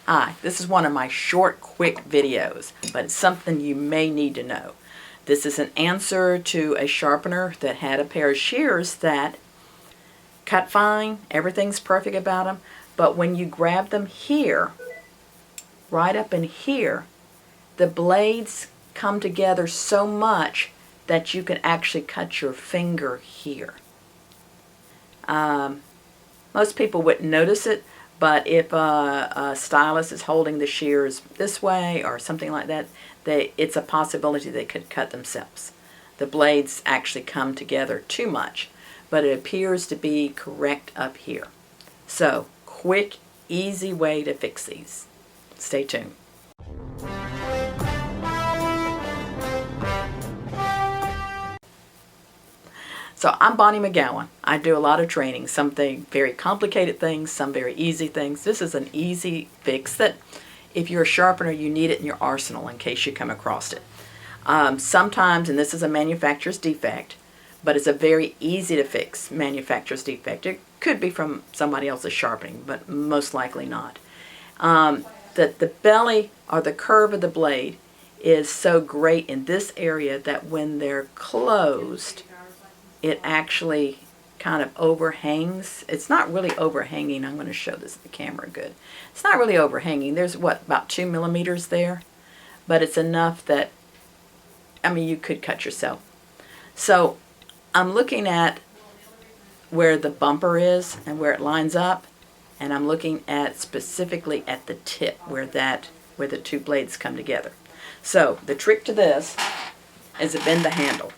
Hi, this is one of my short, quick videos, but it's something you may need to know. This is an answer to a sharpener that had a pair of shears that cut fine, everything's perfect about them, but when you grab them here, right up in here, the blades come together so much that you can actually cut your finger here. Most people wouldn't notice it, but if a stylist is holding the shears this way or something like that, it's a possibility they could cut themselves. The blades actually come together too much, but it appears to be correct up here. So, quick, easy way to fix these. Stay tuned. So I'm Bonnie Megowan. I do a lot of training, some very complicated things, some very easy things. This is an easy fix that if you're a sharpener, you need it in your arsenal in case you come across it. Sometimes, and this is a manufacturer's defect, but it's a very easy to fix manufacturer's defect. It could be from somebody else's sharpening, but most likely not. The belly or the curve of the blade is so great in this area that when they're closed, it actually kind of overhangs. It's not really overhanging. I'm going to show this to the camera good. It's not really overhanging. There's about 2 millimeters there, but it's enough that, I mean, you could cut yourself. So I'm looking at where the bumper is and where it lines up, and I'm looking at specifically at the tip where the two blades come together. So the trick to this is to bend the handle.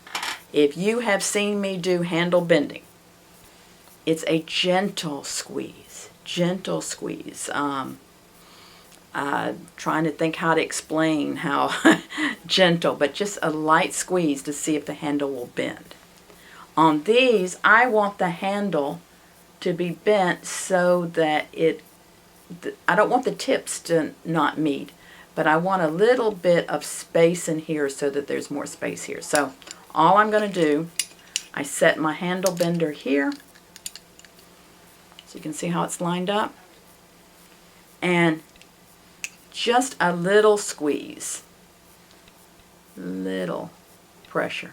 If you have seen me do handle bending, it's a gentle squeeze, gentle squeeze. Trying to think how to explain how gentle, but just a light squeeze to see if the handle will bend. On these, I want the handle to be bent so that I don't want the tips to not meet, but I want a little bit of space in here so that there's more space here. So all I'm going to do, I set my handle bender here, so you can see how it's lined up, and just a little squeeze, little pressure.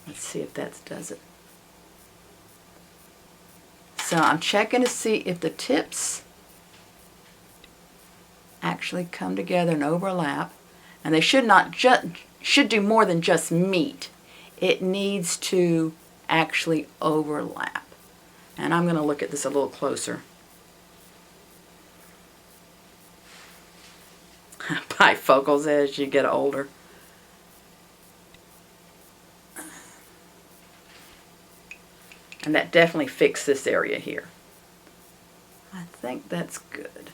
Let's see if that does it. So I'm checking to see if the tips actually come together and overlap, and they should do more than just meet. It needs to actually overlap. And I'm going to look at this a little closer. Bifocals as you get older. And that definitely fixed this area here. I think that's good.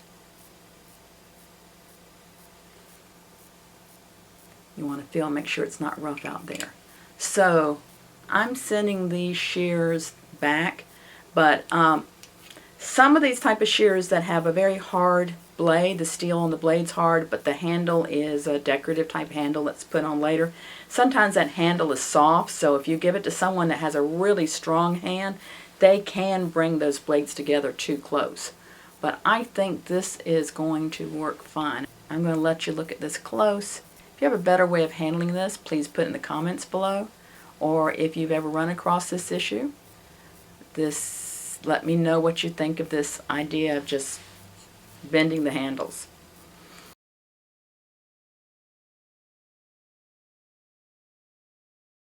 You want to feel and make sure it's not rough out there. So I'm sending these shears back, but some of these type of shears that have a very hard blade, the steel on the blade's hard, but the handle is a decorative type handle that's put on later. Sometimes that handle is soft, so if you give it to someone that has a really strong hand, they can bring those blades together too close. But I think this is going to work fine. I'm going to let you look at this close. If you have a better way of handling this, please put it in the comments below. Or if you've ever run across this issue, let me know what you think of this idea of just bending the handles.